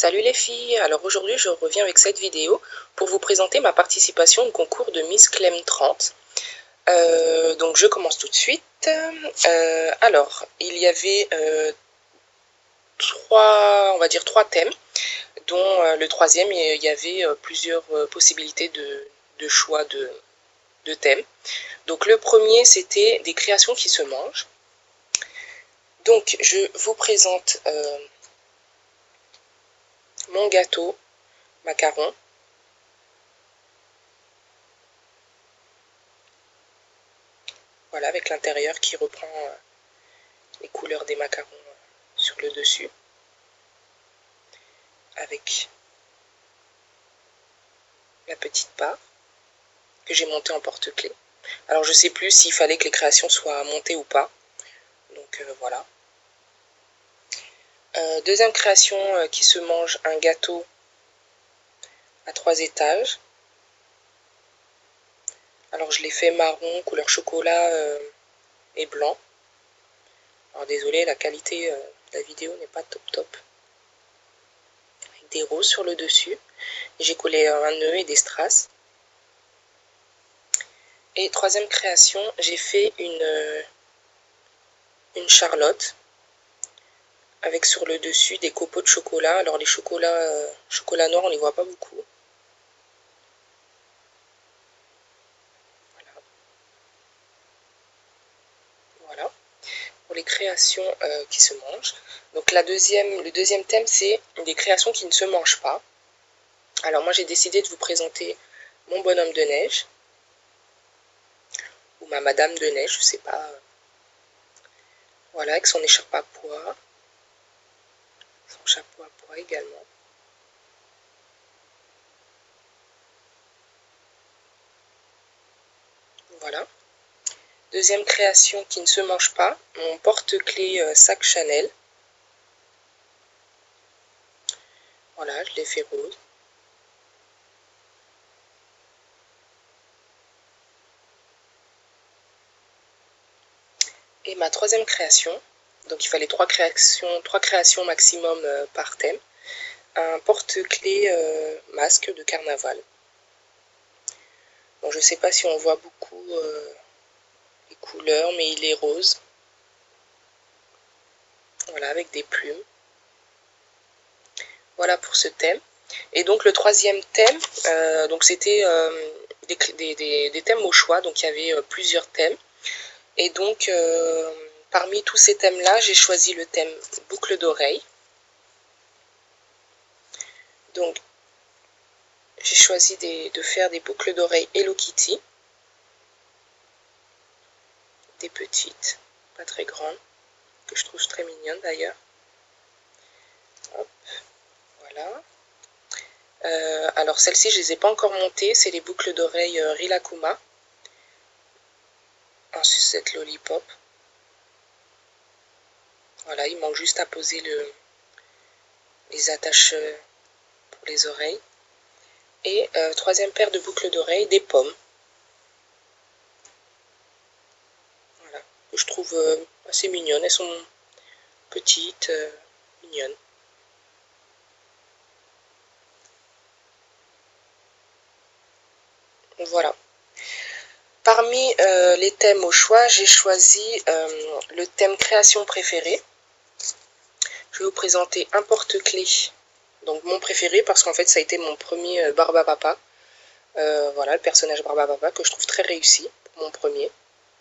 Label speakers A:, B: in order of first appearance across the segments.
A: Salut les filles, alors aujourd'hui je reviens avec cette vidéo pour vous présenter ma participation au concours de Miss Clem 30. Donc je commence tout de suite. Alors, il y avait on va dire trois thèmes, dont le troisième, il y avait plusieurs possibilités de choix de thèmes. Donc le premier, c'était des créations qui se mangent. Donc je vous présente mon gâteau macaron. Voilà, avec l'intérieur qui reprend les couleurs des macarons sur le dessus. Avec la petite part que j'ai montée en porte-clés. Alors je sais plus s'il fallait que les créations soient montées ou pas. Donc voilà. Deuxième création qui se mange, un gâteau à 3 étages. Alors je l'ai fait marron, couleur chocolat et blanc. Alors désolé, la qualité de la vidéo n'est pas top top. Avec des roses sur le dessus. J'ai collé un nœud et des strass. Et troisième création, j'ai fait une charlotte avec sur le dessus des copeaux de chocolat. Alors les chocolat noir, on les voit pas beaucoup. Voilà. Pour les créations qui se mangent. Donc le deuxième thème, c'est des créations qui ne se mangent pas. Alors moi j'ai décidé de vous présenter mon bonhomme de neige. Ou ma madame de neige, je sais pas. Voilà, avec son écharpe à pois. Son chapeau à pois également. Voilà. Deuxième création qui ne se mange pas, mon porte-clés sac Chanel. Voilà, je l'ai fait rose. Et ma troisième création, donc il fallait trois créations maximum par thème, un porte-clés masque de carnaval. Bon, je ne sais pas si on voit beaucoup les couleurs, mais il est rose. Voilà, avec des plumes. Voilà pour ce thème. Et donc le troisième thème, donc c'était des thèmes au choix, donc il y avait plusieurs thèmes. Et donc parmi tous ces thèmes-là, j'ai choisi le thème boucle d'oreille. Donc j'ai choisi de faire des boucles d'oreilles Hello Kitty. Des petites, pas très grandes, que je trouve très mignonnes d'ailleurs. Hop, voilà. Alors celles-ci, je les ai pas encore montées, c'est les boucles d'oreilles Rilakuma en sucette lollipop. Voilà, il manque juste à poser les attaches pour les oreilles. Et troisième paire de boucles d'oreilles, des pommes. Voilà, que je trouve assez mignonnes. Elles sont petites, mignonnes. Voilà. Parmi les thèmes au choix, j'ai choisi le thème création préférée. Je vais vous présenter un porte-clés, donc mon préféré parce qu'en fait ça a été mon premier Barbapapa. Voilà, le personnage Barbapapa que je trouve très réussi, mon premier.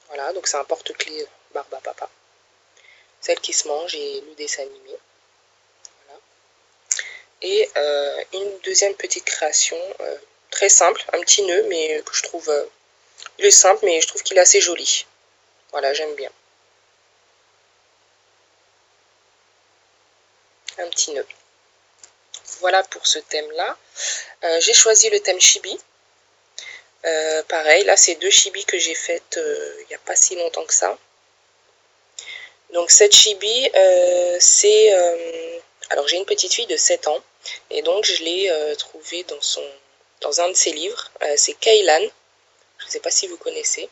A: Voilà, donc c'est un porte-clés Barbapapa. Celle qui se mange et le dessin animé. Voilà. Et une deuxième petite création, très simple, un petit nœud, mais que je trouve... il est simple, mais je trouve qu'il est assez joli. Voilà, j'aime bien. Un petit nœud. Voilà pour ce thème-là. J'ai choisi le thème chibi. Pareil, là c'est deux chibis que j'ai faites il n'y a pas si longtemps que ça. Donc cette chibi, c'est... alors j'ai une petite fille de 7 ans, et donc je l'ai trouvée dans un de ses livres. C'est Kaylan, je ne sais pas si vous connaissez.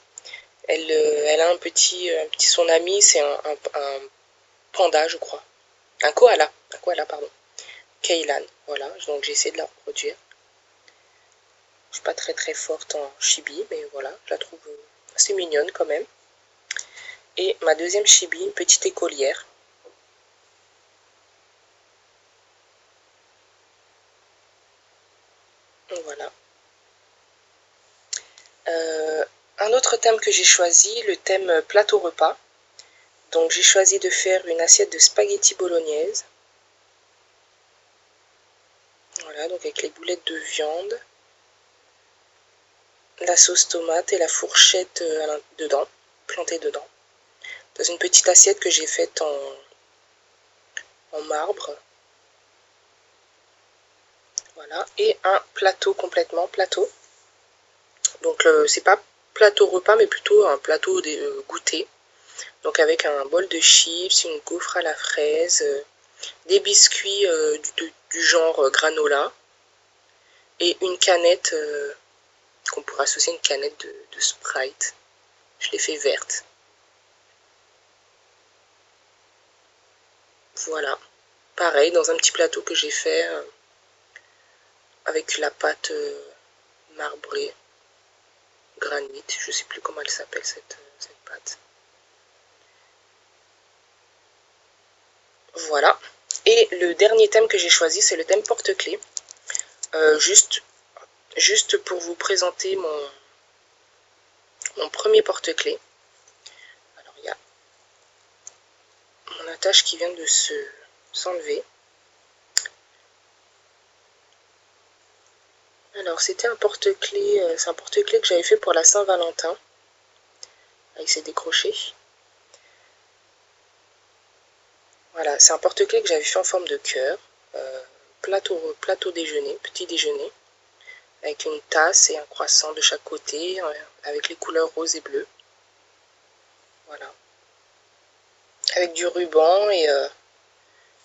A: Elle a un petit son ami, c'est un panda je crois. Un koala, pardon. Keylan. Voilà, donc j'ai essayé de la reproduire. Je suis pas très forte en chibi, mais voilà, je la trouve assez mignonne quand même. Et ma deuxième chibi, une petite écolière. Voilà. Un autre thème que j'ai choisi, le thème plateau repas. Donc j'ai choisi de faire une assiette de spaghetti bolognaise. Voilà, donc avec les boulettes de viande, la sauce tomate et la fourchette dedans, plantée dedans. Dans une petite assiette que j'ai faite en marbre. Voilà, et un plateau complètement plateau. Donc c'est pas plateau repas, mais plutôt un plateau goûter. Donc avec un bol de chips, une gaufre à la fraise, des biscuits du genre granola et une canette qu'on pourrait associer à une canette de Sprite. Je l'ai fait verte. Voilà. Pareil, dans un petit plateau que j'ai fait avec la pâte marbrée, granit, je sais plus comment elle s'appelle cette pâte. Voilà. Et le dernier thème que j'ai choisi, c'est le thème porte-clés. Juste pour vous présenter mon premier porte-clés. Alors il y a mon attache qui vient de s'enlever. Alors c'était un porte-clés, c'est un porte-clés que j'avais fait pour la Saint-Valentin. Il s'est décroché. Voilà, c'est un porte-clés que j'avais fait en forme de cœur. Plateau déjeuner, petit déjeuner. Avec une tasse et un croissant de chaque côté, avec les couleurs rose et bleu. Voilà. Avec du ruban et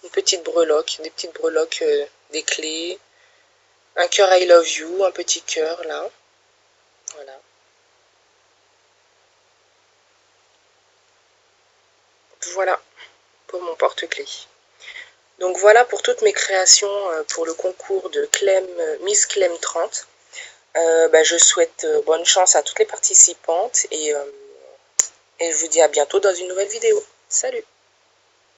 A: une petite breloque, des petites breloques, des clés, un cœur I love you, un petit cœur là. Voilà. Voilà pour mon porte-clés. Donc voilà pour toutes mes créations pour le concours de Miss Clem 30. Je souhaite bonne chance à toutes les participantes et je vous dis à bientôt dans une nouvelle vidéo. Salut!